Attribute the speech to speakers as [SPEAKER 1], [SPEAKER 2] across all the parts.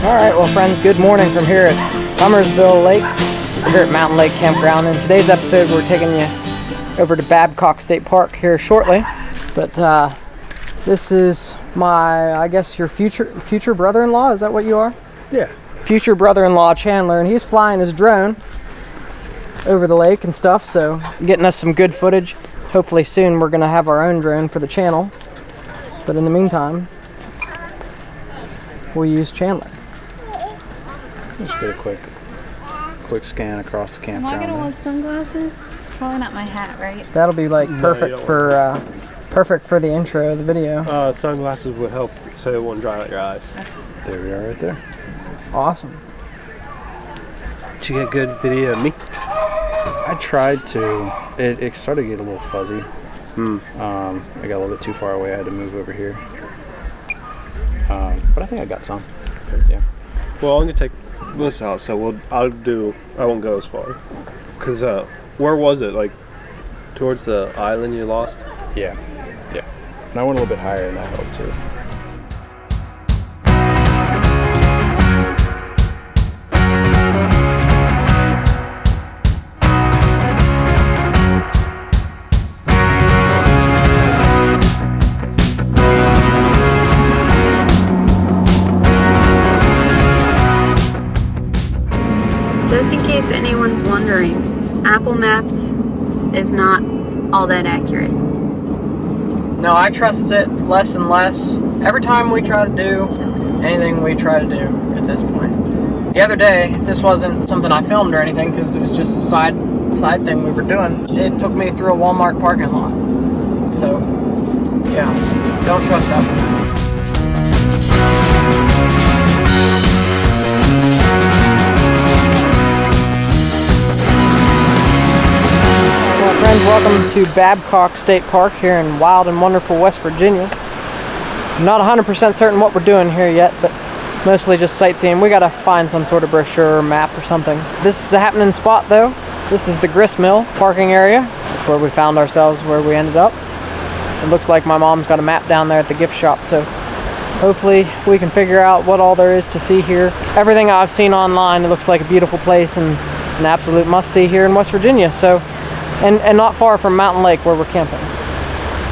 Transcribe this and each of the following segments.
[SPEAKER 1] Alright, well friends, good morning from here at Summersville Lake. We're here at Mountain Lake Campground. In today's episode, we're taking you over to Babcock State Park here shortly. But this is my, I guess, your future brother-in-law. Is that what you are?
[SPEAKER 2] Yeah.
[SPEAKER 1] Future brother-in-law Chandler, and he's flying his drone over the lake and stuff, so getting us some good footage. Hopefully soon we're gonna have our own drone for the channel. But in the meantime, we'll use Chandler.
[SPEAKER 2] Just get a quick scan across the campground.
[SPEAKER 3] Am I gonna want sunglasses? Probably not my hat, right?
[SPEAKER 1] That'll be like perfect for the intro of the video.
[SPEAKER 4] Sunglasses would help so it won't dry out your eyes.
[SPEAKER 2] There we are right there.
[SPEAKER 1] Awesome.
[SPEAKER 4] Did you get good video of me?
[SPEAKER 2] I tried to. It started to get a little fuzzy. I got a little bit too far away. I had to move over here. But I think I got some. Yeah.
[SPEAKER 4] Well, I'm gonna take this out, so I won't go as far. Cause where was it? Like towards the island you lost?
[SPEAKER 2] Yeah. And I went a little bit higher, and that helped too.
[SPEAKER 3] Just in case anyone's wondering, Apple Maps is not all that accurate.
[SPEAKER 1] No, I trust it less and less every time we try to do anything we try to do at this point. The other day, this wasn't something I filmed or anything because it was just a side thing we were doing. It took me through a Walmart parking lot. So, yeah, don't trust Apple Maps. Friends, welcome to Babcock State Park here in wild and wonderful West Virginia. I'm not 100% certain what we're doing here yet, but mostly just sightseeing. We gotta find some sort of brochure or map or something. This is a happening spot though. This is the Grist Mill parking area. That's where we found ourselves, where we ended up. It looks like my mom's got a map down there at the gift shop, so hopefully we can figure out what all there is to see here. Everything I've seen online, it looks like a beautiful place and an absolute must-see here in West Virginia. So. And not far from Mountain Lake where we're camping.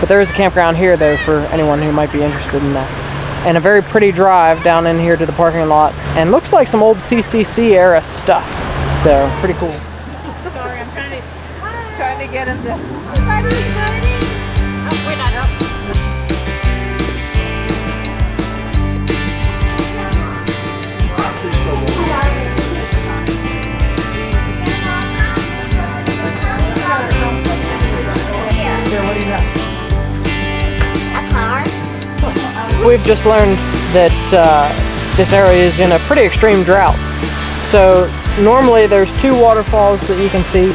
[SPEAKER 1] But there is a campground here though for anyone who might be interested in that. And a very pretty drive down in here to the parking lot. And looks like some old CCC era stuff. So pretty cool.
[SPEAKER 5] Sorry, I'm trying to get him to. Oh, we're not up.
[SPEAKER 1] We've just learned that this area is in a pretty extreme drought. So normally there's 2 waterfalls that you can see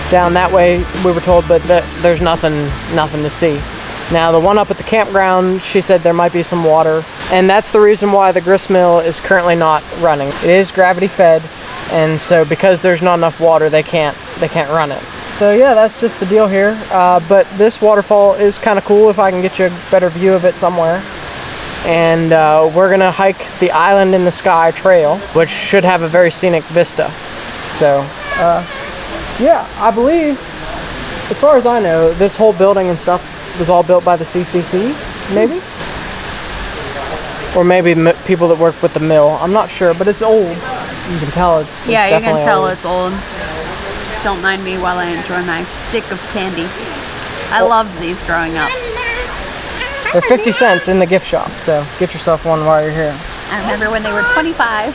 [SPEAKER 1] down that way, we were told, but there's nothing to see. Now the one up at the campground, she said there might be some water, and that's the reason why the grist mill is currently not running. It is gravity fed, and so because there's not enough water, they can't run it. So yeah, that's just the deal here. But this waterfall is kind of cool if I can get you a better view of it somewhere. And we're gonna hike the Island in the Sky trail, which should have a very scenic vista. So yeah, I believe, as far as I know, this whole building and stuff was all built by the CCC, maybe? Or maybe people that work with the mill. I'm not sure, but it's old. You can tell it's
[SPEAKER 3] Yeah, you can tell
[SPEAKER 1] old.
[SPEAKER 3] it's old. Don't mind me while I enjoy my stick of candy. I loved these growing up.
[SPEAKER 1] They're 50 cents in the gift shop, so get yourself one while you're here.
[SPEAKER 3] I remember when they were 25.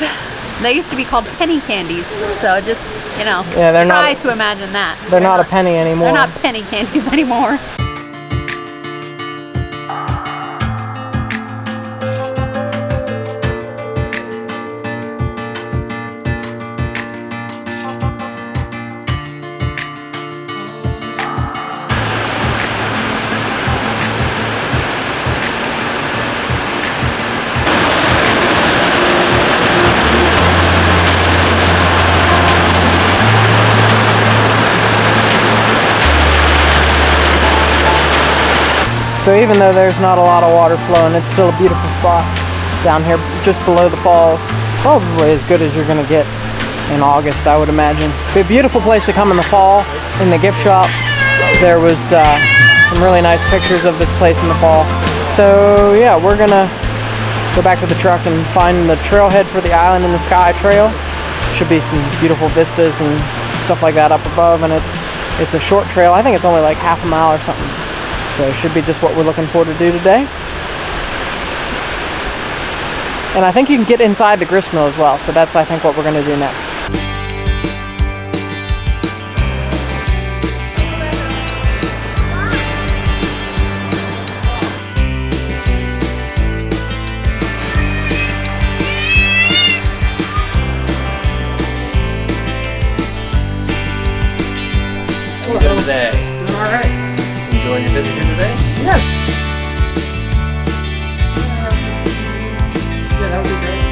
[SPEAKER 3] They used to be called penny candies, so just, you know,
[SPEAKER 1] Yeah,
[SPEAKER 3] try to imagine that.
[SPEAKER 1] They're not a penny anymore.
[SPEAKER 3] They're not penny candies anymore.
[SPEAKER 1] So even though there's not a lot of water flowing, it's still a beautiful spot down here just below the falls. Probably as good as you're gonna get in August, I would imagine. It'd be a beautiful place to come in the fall. In the gift shop, there was some really nice pictures of this place in the fall. So yeah, we're gonna go back to the truck and find the trailhead for the Island in the Sky Trail. Should be some beautiful vistas and stuff like that up above, and it's a short trail. I think it's only like half a mile or something. So it should be just what we're looking for to do today. And I think you can get inside the grist mill as well, so that's I think what we're gonna do next.
[SPEAKER 6] Today.
[SPEAKER 1] All right.
[SPEAKER 6] Enjoying your visit here today?
[SPEAKER 1] Yes. Yeah, that would be great.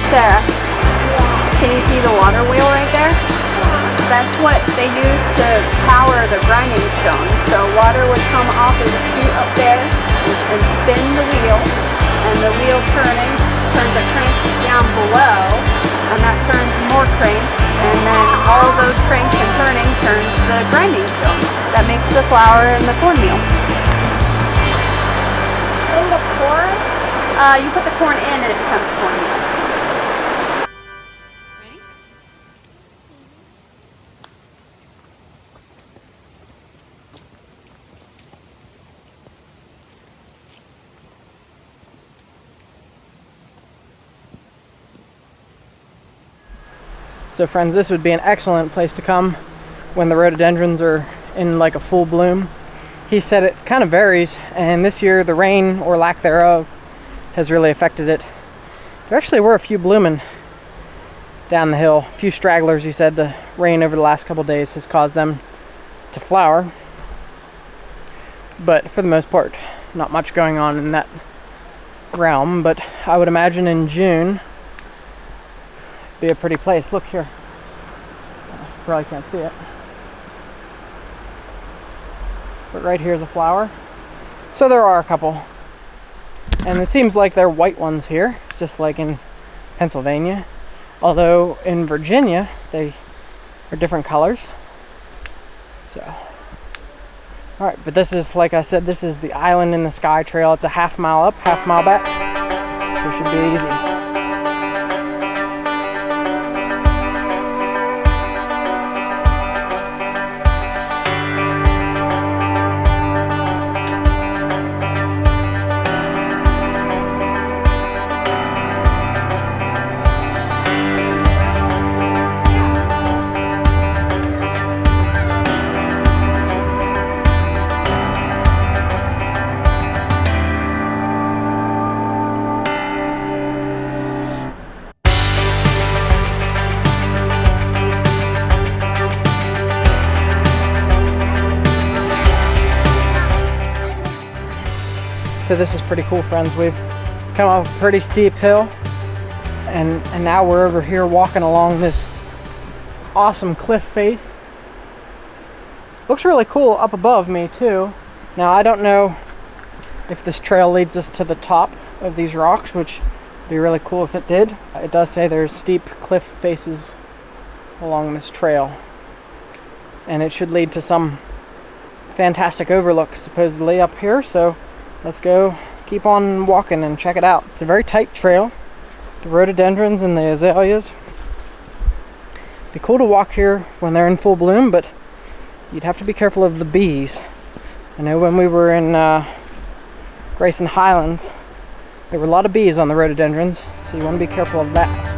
[SPEAKER 3] Sarah, can you see the water wheel right there? That's what they use to power the grinding stones. So water would come off of the chute up there and spin the wheel, and the wheel turning turns a crank down below, and that turns more cranks, and then all those cranks and turning turns the grinding stone. That makes the flour and the cornmeal. In the corn? You put the corn in and it becomes cornmeal.
[SPEAKER 1] So friends, this would be an excellent place to come when the rhododendrons are in like a full bloom. He said it kind of varies, and this year the rain or lack thereof has really affected it. There actually were a few blooming down the hill, a few stragglers. He said the rain over the last couple days has caused them to flower, but for the most part not much going on in that realm. But I would imagine in June be a pretty place. Look here. Probably can't see it. But right here's a flower. So there are a couple. And it seems like they're white ones here, just like in Pennsylvania. Although in Virginia, they are different colors. So. Alright, but this is, like I said, this is the Island in the Sky Trail. It's a half mile up, half mile back. So it should be easy. So this is pretty cool, friends. We've come off a pretty steep hill, and now we're over here walking along this awesome cliff face. Looks really cool up above me too. Now I don't know if this trail leads us to the top of these rocks, which would be really cool if it did. It does say there's steep cliff faces along this trail, and it should lead to some fantastic overlook supposedly up here. So let's go keep on walking and check it out. It's a very tight trail. The rhododendrons and the azaleas. Be cool to walk here when they're in full bloom, but you'd have to be careful of the bees. I know when we were in Grayson Highlands, there were a lot of bees on the rhododendrons, so you want to be careful of that.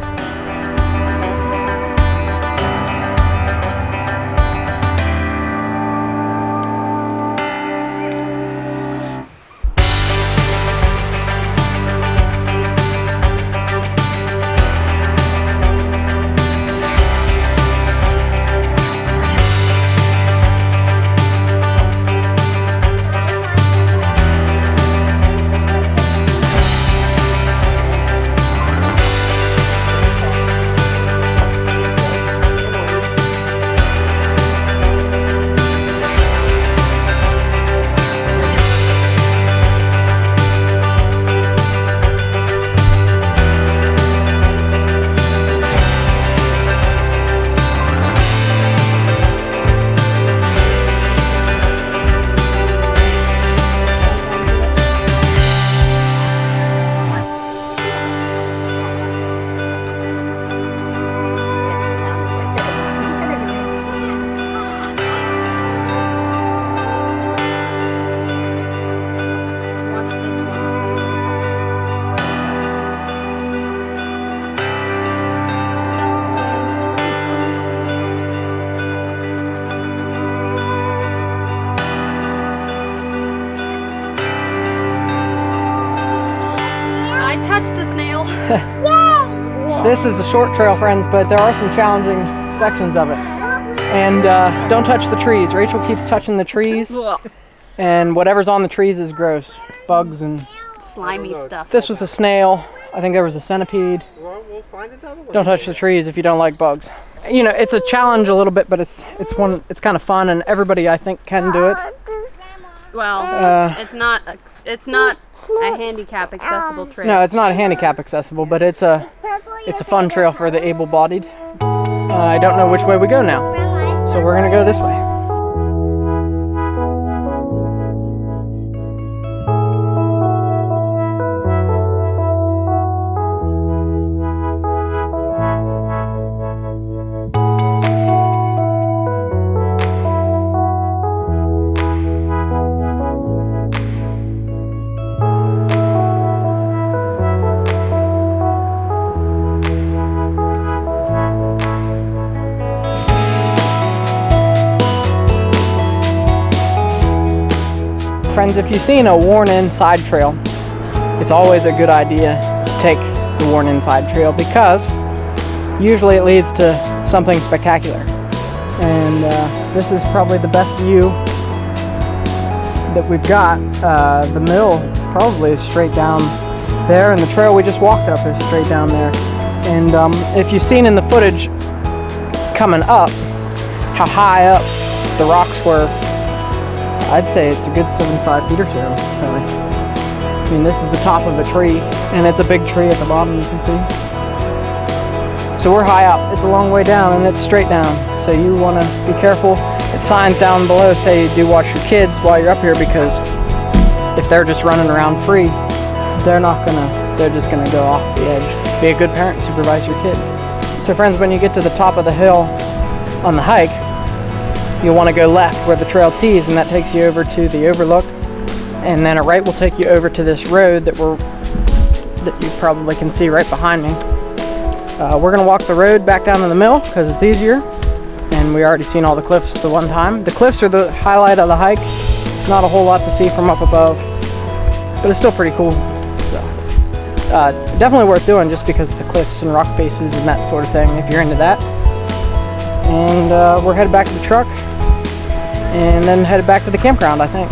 [SPEAKER 1] This is a short trail, friends, but there are some challenging sections of it. And don't touch the trees. Rachel keeps touching the trees, and whatever's on the trees is gross. Bugs and
[SPEAKER 3] Slimy stuff.
[SPEAKER 1] this was a snail. I think there was a centipede.
[SPEAKER 7] We'll find another one.
[SPEAKER 1] Don't touch the trees if you don't like bugs. You know, it's a challenge a little bit, but it's kind of fun, and everybody I think can do it.
[SPEAKER 3] Well, it's not a handicap accessible trail.
[SPEAKER 1] No, it's not handicap accessible, but it's a fun trail for the able-bodied. I don't know which way we go now, so we're gonna go this way. Friends, if you've seen a worn-in side trail, it's always a good idea to take the worn-in side trail because usually it leads to something spectacular. And this is probably the best view that we've got. The mill probably is straight down there, and the trail we just walked up is straight down there. And if you've seen in the footage coming up how high up the rocks were, I'd say it's a good 75 feet or so, really. I mean, this is the top of a tree, and it's a big tree at the bottom, you can see. So we're high up. It's a long way down, and it's straight down. So you want to be careful. It signs down below say do watch your kids while you're up here, because if they're just running around free, they're just gonna go off the edge. Be a good parent, supervise your kids. So friends, when you get to the top of the hill on the hike, you'll want to go left where the trail tees, and that takes you over to the Overlook, and then a right will take you over to this road that you probably can see right behind me. We're going to walk the road back down to the mill because it's easier, and we already seen all the cliffs the one time. The cliffs are the highlight of the hike. Not a whole lot to see from up above, but it's still pretty cool. So definitely worth doing just because of the cliffs and rock faces and that sort of thing if you're into that. And we're headed back to the truck and then headed back to the campground, I think.